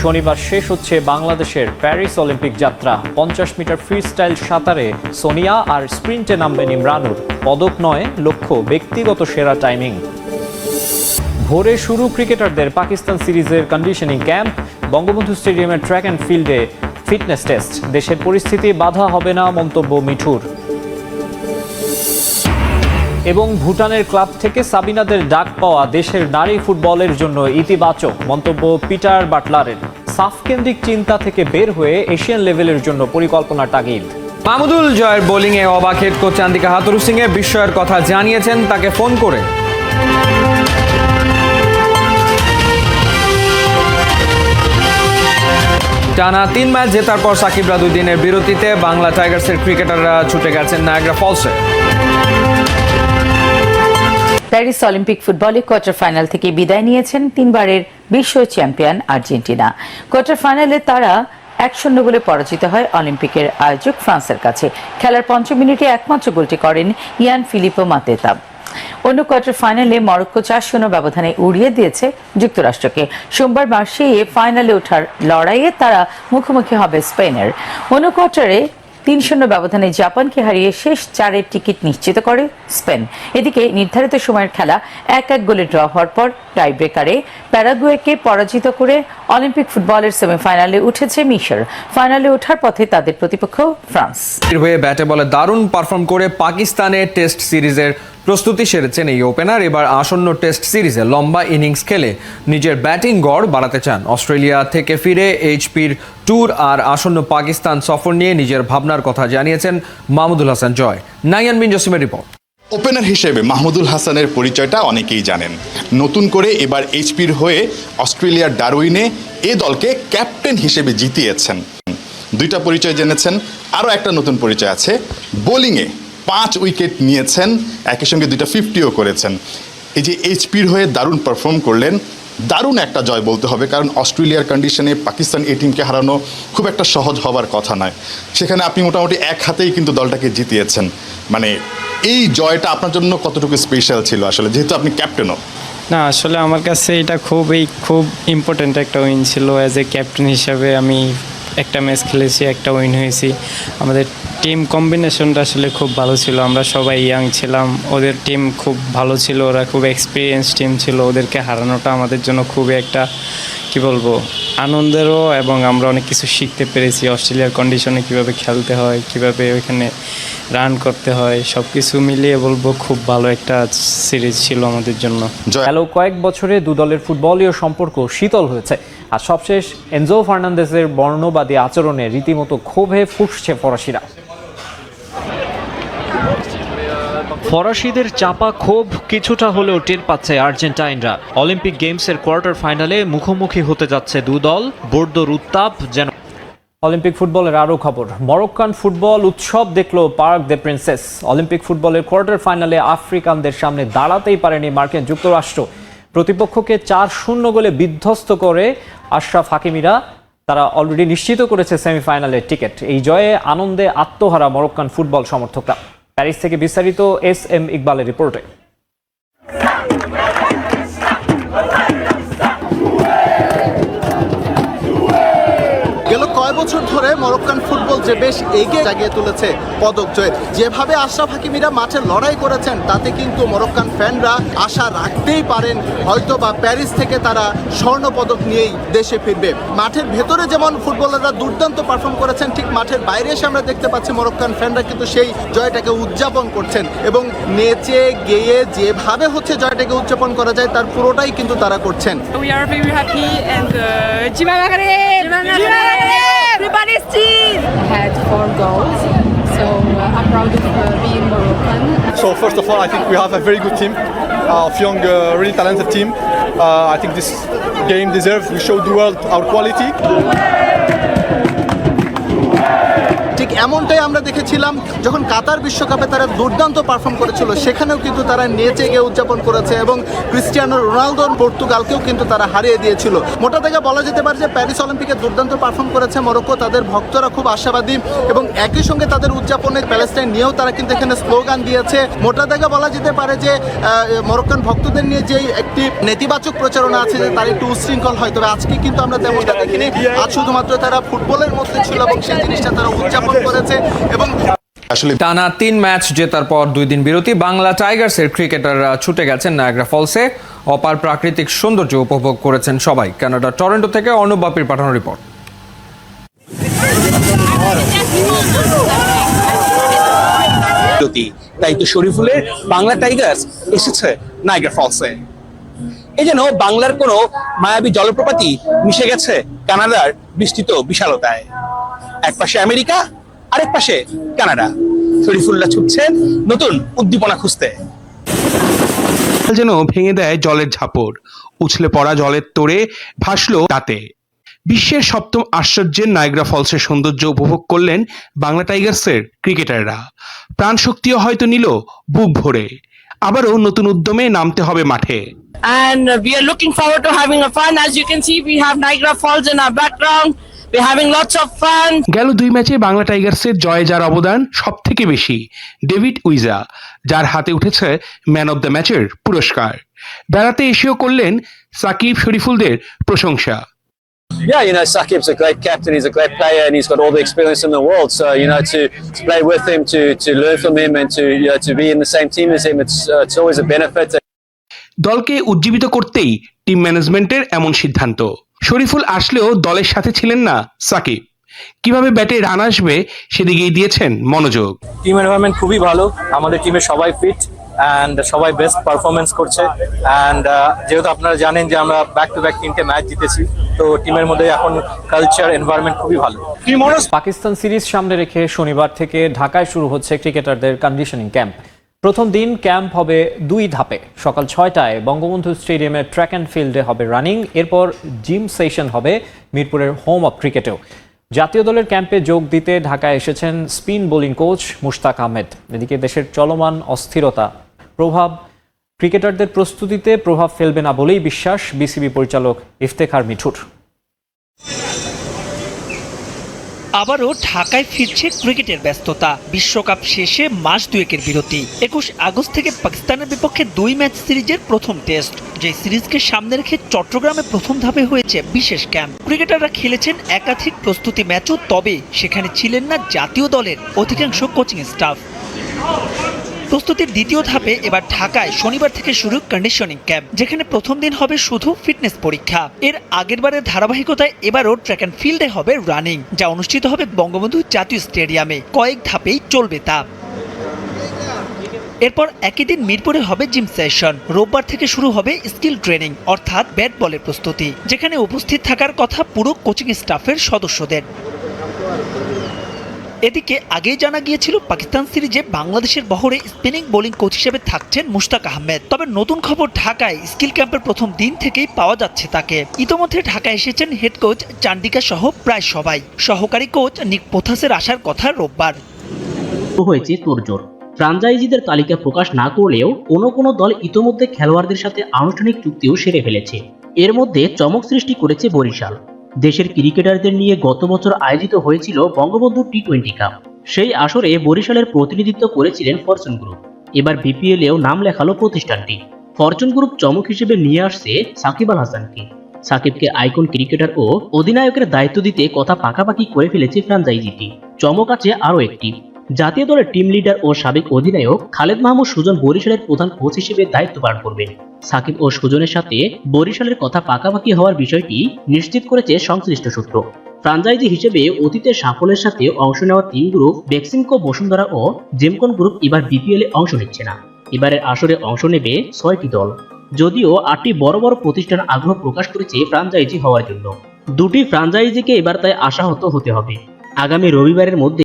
শনিবার শেষ হচ্ছে বাংলাদেশের প্যারিস অলিম্পিক যাত্রা। 50 মিটার ফ্রি স্টাইল সাঁতারে সোনিয়া আর স্প্রিন্টে নামবেন ইমরানুর। পদক নয়, লক্ষ্য ব্যক্তিগত সেরা টাইমিং। ভোরে শুরু ক্রিকেটারদের পাকিস্তান সিরিজের কন্ডিশনিং ক্যাম্প। বঙ্গবন্ধু স্টেডিয়ামের ট্র্যাক অ্যান্ড ফিল্ডে ফিটনেস টেস্ট। দেশের পরিস্থিতি বাধা হবে না, মন্তব্য মিঠুর। এবং ভুটানের ক্লাব থেকে সাবিনাদের ডাক পাওয়া দেশের নারী ফুটবলের জন্য ইতিবাচক, মন্তব্য পিটার বাটলারের। সাফ কেন্দ্রিক চিন্তা থেকে বের হয়ে এশিয়ান লেভেলের জন্য পরিকল্পনা তাগিদ। মাহমুদুল জয়ের বোলিংয়ে অবাক হেড কোচ চান্দিকা হাথুরুসিংহে বিস্ময়ের কথা জানিয়েছেন তাকে ফোন করে। টানা 3 ম্যাচ জেতার পর সাকিবরা 2 দিনের বিরতিতে। বাংলা টাইগার্সের ক্রিকেটাররা ছুটে গেছেন নায়াগ্রা ফলসে। প্যারিস অলিম্পিক ফুটবলে কোয়ার্টার ফাইনাল থেকে বিদায় নিয়েছেন 3বারের বিশ্ব চ্যাম্পিয়ন আর্জেন্টিনা। কোয়ার্টার ফাইনালে তারা 1-0 গোলে পরাজিত হয় অলিম্পিকের আয়োজক ফ্রান্সের কাছে। খেলার 5 মিনিটে একমাত্র গোলটি করেন ইয়ান ফিলিপো মাতেতা। অন্য কোয়ার্টার ফাইনালে মরক্কো 4-0 ব্যবধানে উড়িয়ে দিয়েছে যুক্তরাষ্ট্রকে। সোমবার মার্সেইয়ে ফাইনালে ওঠার লড়াইয়ে তারা মুখোমুখি হবে স্পেনের। অন্য কোয়ার্টারে 3-0 ব্যবধানে জাপানকে হারিয়ে শেষ 4-এর টিকিট নিশ্চিত করে স্পেন। এদিকে নির্ধারিত সময়ের খেলা 1-1 গোলে ড্র হওয়ার পর টাই ব্রেকারে প্যারাগুয়েকে পরাজিত করে অলিম্পিক ফুটবলের সেমিফাইনালে উঠেছে মিশর। ফাইনালে ওঠার পথে তাদের প্রতিপক্ষ ফ্রান্স। হয়ে ব্যাটে বলে দারুণ পারফর্ম করে পাকিস্তানের টেস্ট সিরিজের প্রস্তুতি সেরেছেন এই ওপেনার। এবার আসন্ন টেস্ট সিরিজে লম্বা ইনিংস খেলে নিজের ব্যাটিং গড় বাড়াতে চান। অস্ট্রেলিয়া থেকে ফিরে এইচপির ট্যুর আর আসন্ন পাকিস্তান সফর নিয়ে নিজের ভাবনার কথা জানিয়েছেন মাহমুদুল হাসান জয়। নাইয়ান বিন জসিমের রিপোর্ট। ওপেনার হিসেবে মাহমুদুল হাসানের পরিচয়টা অনেকেই জানেন। নতুন করে এবার এইচপির হয়ে অস্ট্রেলিয়ার ডারউইনে এ দলকে ক্যাপ্টেন হিসেবে জিতিয়েছেন। 2টা পরিচয় জেনেছেন, আরও একটা নতুন পরিচয় আছে। বোলিংয়ে 5 উইকেট নিয়েছেন, একই সঙ্গে 2টা 50ও করেছেন। এই যে এইচপির হয়ে দারুণ পারফর্ম করলেন, দারুণ একটা জয় বলতে হবে, কারণ অস্ট্রেলিয়ার কন্ডিশনে পাকিস্তান এই টিমকে হারানো খুব একটা সহজ হবার কথা নয়। সেখানে আপনি মোটামুটি এক হাতেই কিন্তু দলটাকে জিতিয়েছেন। মানে এই জয়টা আপনার জন্য কতটুকু স্পেশাল ছিল আসলে, যেহেতু আপনি ক্যাপ্টেনও? না, আসলে আমার কাছে এটা খুব ইম্পর্ট্যান্ট একটা উইন ছিল। অ্যাজ এ ক্যাপ্টেন হিসাবে আমি একটা ম্যাচ খেলেছি, একটা উইন হয়েছি। আমাদের টিম কম্বিনেশনটা আসলে খুব ভালো ছিল। আমরা সবাই ইয়াং ছিলাম, ওদের টিম খুব ভালো ছিল, ওরা খুব এক্সপিরিয়েন্স টিম ছিল। ওদেরকে হারানোটা আমাদের জন্য খুবই একটা কি বলবো আনন্দেরও, এবং আমরা অনেক কিছু শিখতে পেরেছি। অস্ট্রেলিয়ার কন্ডিশনে কিভাবে খেলতে হয়, কিভাবে ওইখানে রান করতে হয়, সব কিছু মিলিয়ে বলবো খুব ভালো একটা সিরিজ ছিল আমাদের জন্য। গেল কয়েক বছরে 2 দলের ফুটবলীয় সম্পর্ক শীতল হয়েছে। আর সবশেষ এনজো ফার্নান্দেজের বর্ণবাদী আচরণে রীতিমতো ক্ষোভে ফুঁসছে ফরাসিরা। ফরাসিদের চাপা ক্ষোভ কিছুটা হলেও টের পাচ্ছে আর্জেন্টাইনরা। অলিম্পিক গেমসের কোয়ার্টার ফাইনালে মুখোমুখি হতে যাচ্ছে 2 দল। বোর্দোর উত্তাপ যেন। অলিম্পিক ফুটবলের আরও খবর। মরক্কান ফুটবল উৎসব দেখল পার্ক দে প্রিন্সেস। অলিম্পিক ফুটবলের কোয়ার্টার ফাইনালে আফ্রিকানদের সামনে দাঁড়াতেই পারেনি মার্কিন যুক্তরাষ্ট্র। প্রতিপক্ষকে 4-0 গোলে বিধ্বস্ত করে আশরাফ হাকিমিরা তারা অলরেডি নিশ্চিত করেছে সেমিফাইনালের টিকিট। এই জয়ে আনন্দে আত্মহারা মরক্কান ফুটবল সমর্থকরা। প্যারিস থেকে বিস্তারিত SM ইকবালের রিপোর্টে। গেল কয়েক বছর ধরে মরক্কান ফুটবল যে বেশ এগিয়ে জাগিয়ে তুলেছে পদক জয়ের। যেভাবে আশরাফ হাকিমিরা মাঠে লড়াই করেছেন, তাতে কিন্তু মরক্কান ফ্যানরা আশা রাখতেই পারেন হয়তো বা প্যারিস থেকে তারা স্বর্ণ পদক নিয়েই দেশে ফিরবে। মাঠের ভেতরে যেমন ফুটবলাররা দুর্দান্ত পারফর্ম করেছেন, ঠিক মাঠের বাইরে এসে আমরা দেখতে পাচ্ছি মরক্কান ফ্যানরা কিন্তু সেই জয়টাকে উদযাপন করছেন, এবং নেচে গেয়ে যেভাবে হচ্ছে জয়টাকে উদযাপন করা যায় তার পুরোটাই কিন্তু তারা করছেন। We are very happy and Jiba Maghreb! Everybody's team! Had 4 goals, so I'm proud of being Moroccan. So first of all, I think we have a very good team of young, really talented team. I think this game deserves, we show the world our quality. ঠিক এমনটাই আমরা দেখেছিলাম যখন কাতার বিশ্বকাপে তারা দুর্দান্ত perform করেছিল, সেখানেও কিন্তু তারা নেচে গিয়ে উদযাপন করেছে এবং ক্রিস্টিয়ানো রোনালদোর পর্তুগালকেও কিন্তু তারা হারিয়ে দিয়েছিল। মোটা দাগে বলা যেতে পারে যে প্যারিস অলিম্পিকে দুর্দান্ত পারফর্ম করেছে মরক্কো, তাদের ভক্তরা খুব আশাবাদী এবং একই সঙ্গে তাদের উদযাপনের প্যালেস্টাইন নিয়েও তারা কিন্তু এখানে স্লোগান দিয়েছে। মোটা দাগে বলা যেতে পারে যে মরক্কান ভক্তদের নিয়ে যে একটি নেতিবাচক প্রচারণা আছে যে তারা একটু উচ্ছৃঙ্খল হয়, তবে আজকে কিন্তু আমরা তেমনটা দেখিনি। আজ শুধুমাত্র তারা ফুটবলের মধ্যে ছিল এবং সেই জিনিসটা তারা উদযাপন করেছে। এবং আসলে টানা 3 ম্যাচ জেতার পর 2 দিন বিরতি বাংলা টাইগার্সের ক্রিকেটাররা ছুটে গেছেন নায়াগ্রা ফলসে। অপার প্রাকৃতিক সৌন্দর্য উপভোগ করেছেন সবাই। কানাডা টরন্টো থেকে অর্ণব বাপির পাঠানো রিপোর্ট। তাই তো শরীফুলের বাংলা টাইগার্স এসেছে নায়াগ্রা ফলসে। এই যেন বাংলার কোনো মায়াবী জলপ্রপাতই মিশে গেছে কানাডার বিস্তৃত বিশালতায়। এক পাশে আমেরিকা, আরেক পাশে কানাডা। শরীফুল্লাহ ছুটছেন নতুন উদ্দীপনা খুঁজতে। যেন ভেঙে দেয় জলের ঝাপড়, উছলে পড়া জলের তোড়ে ভাসলো তাতে। বিশ্বের 7ম আশ্চর্যের নায়াগ্রা ফলসের সৌন্দর্য উপভোগ করলেন বাংলা টাইগার্সের ক্রিকেটাররা। প্রাণ শক্তিও হয়তো নিল বুক ভরে। আবারও নতুন উদ্যমে নামতে হবে মাঠে। And we are looking forward to having a fun. As you can see, we have Niagara Falls in our background. We're having lots of fun. গেল 2 ম্যাচে বাংলা টাইগার্সের জয়ে যার অবদান সব থেকে বেশি ডেভিড উইজা, যার হাতে উঠেছে ম্যান অব দ্য ম্যাচের পুরস্কার। বেড়াতে এসেও করলেন সাকিব শরীফুলদের প্রশংসা। Yeah, Sakib's a great captain, he's a great player, and he's got all the experience in the world. So, to play with him, to learn from him, and to be in the same team as him, it's always a benefit. দলকে উজ্জীবিত করতেই team ম্যানেজমেন্টের এমন সিদ্ধান্ত। শরীফুল আসলেও দলের সাথে ছিলেন না সাকিব। কিভাবে ব্যাটে রান আসবে সেদিকেই দিয়েছেন মনোযোগ। টিম এনভায়রনমেন্ট খুবই ভালো, আমাদের টিমের সবাই ফিট অ্যান্ড সবাই বেস্ট পারফরমেন্স করছে। অ্যান্ড যেহেতু আপনারা জানেন যে আমরা ব্যাক টু ব্যাক 3টে ম্যাচ জিতেছি, তো টিমের মধ্যে এখন কালচার এনভায়রনমেন্ট খুবই ভালো। পাকিস্তান সিরিজ সামনে রেখে শনিবার থেকে ঢাকায় শুরু হচ্ছে ক্রিকেটারদের কন্ডিশনিং ক্যাম্প। প্রথম দিন ক্যাম্প হবে 2 ধাপে। সকাল 6টায় বঙ্গবন্ধু স্টেডিয়ামের ট্র্যাক অ্যান্ড ফিল্ডে হবে রানিং, এরপর জিম সেশন হবে মিরপুরের হোম অফ ক্রিকেটেও। জাতীয় দলের ক্যাম্পে যোগ দিতে ঢাকায় এসেছেন spin bowling coach Mushtaq Ahmed. এদিকে দেশের চলমান অস্থিরতা ক্রিকেটারদের প্রস্তুতিতে প্রভাব ফেলবে না বলেই বিশ্বাস বিসিবি পরিচালক ইফতেখার মিঠুর। আবারও ঢাকায় ফিরছে ক্রিকেটের ব্যস্ততা। বিশ্বকাপ শেষে মাস 2 বিরতি। 21 আগস্ট থেকে পাকিস্তানের বিপক্ষে 2 ম্যাচ সিরিজের প্রথম টেস্ট, যে সিরিজকে সামনে রেখে চট্টগ্রামে প্রথম ধাপে হয়েছে বিশেষ ক্যাম্প। ক্রিকেটাররা খেলেছেন একাধিক প্রস্তুতি ম্যাচও, তবে সেখানে ছিলেন না জাতীয় দলের অধিকাংশ কোচিং স্টাফ। প্রস্তুতির দ্বিতীয় ধাপে এবার ঢাকায় শনিবার থেকে শুরু কন্ডিশনিং ক্যাম্প, যেখানে প্রথম দিন হবে শুধু ফিটনেস পরীক্ষা। এর আগেরবারের ধারাবাহিকতায় এবারও ট্র্যাক অ্যান্ড ফিল্ডে হবে রানিং, যা অনুষ্ঠিত হবে বঙ্গবন্ধু জাতীয় স্টেডিয়ামে। কয়েক ধাপেই চলবে তা। এরপর একই দিন মিরপুরে হবে জিম সেশন। রোববার থেকে শুরু হবে স্কিল ট্রেনিং, অর্থাৎ ব্যাট বলের প্রস্তুতি, যেখানে উপস্থিত থাকার কথা পুরো কোচিং স্টাফের সদস্যদের। এদিকে আগেই জানা গিয়েছিল পাকিস্তান সিরিজে বাংলাদেশের বহরে স্পিনিং বোলিং কোচ হিসেবে থাকছেন মুশতাক আহমেদ। তবে নতুন খবর, ঢাকায় স্কিল ক্যাম্পের প্রথম দিন থেকেই পাওয়া যাচ্ছে তাকে। ইতোমধ্যে ঢাকায় এসেছেন হেড কোচ চান্ডিকা সহ প্রায় সবাই। সহকারী কোচ নিক পোথাসের আসার কথা রোববার। হয়েছে তোড়জোড়। ফ্রাঞ্চাইজিদের তালিকা প্রকাশ না করলেও কোনো দল ইতোমধ্যে খেলোয়াড়দের সাথে আনুষ্ঠানিক চুক্তিও সেরে ফেলেছে। এর মধ্যে চমক সৃষ্টি করেছে বরিশাল। দেশের ক্রিকেটারদের নিয়ে গত বছর আয়োজিত হয়েছিল বঙ্গবন্ধু টি20 কাপ। সেই আসরে বরিশালের প্রতিনিধিত্ব করেছিলেন ফরচুন গ্রুপ। এবার বিপিএলেও নাম লেখালো প্রতিষ্ঠানটি। ফরচুন গ্রুপ চমক হিসেবে নিয়ে আসছে সাকিব আল হাসানকে। সাকিবকে আইকন ক্রিকেটার ও অধিনায়কের দায়িত্ব দিতে কথা পাকাপাকি করে ফেলেছে ফ্রাঞ্চাইজিটি। চমক আছে আরও একটি, জাতীয় দলের টিম লিডার ও সাবেক অধিনায়ক খালেদ মাহমুদ সুজন বরিশালের প্রধান কোচ হিসেবে দায়িত্ব পালন করবেন। সাকিব ও সুজনের সাথে বরিশালের কথা পাকাপাকি হওয়ার বিষয়টি নিশ্চিত করেছে সংশ্লিষ্ট সূত্র। ফ্রাঞ্চাইজি হিসেবে অতীতের সাফল্যের সাথে অংশ নেওয়া 3 গ্রুপ বেক্সিমকো, বসুন্ধরা ও জেমকন গ্রুপ এবার বিপিএলে অংশ নিচ্ছে না। এবারের আসরে অংশ নেবে 6টি দল, যদিও 8টি বড় বড় প্রতিষ্ঠান আগ্রহ প্রকাশ করেছে ফ্রাঞ্চাইজি হওয়ার জন্য। 2টি ফ্রাঞ্চাইজিকে এবার তাই আশাহত হতে হবে। আগামী রবিবারের মধ্যে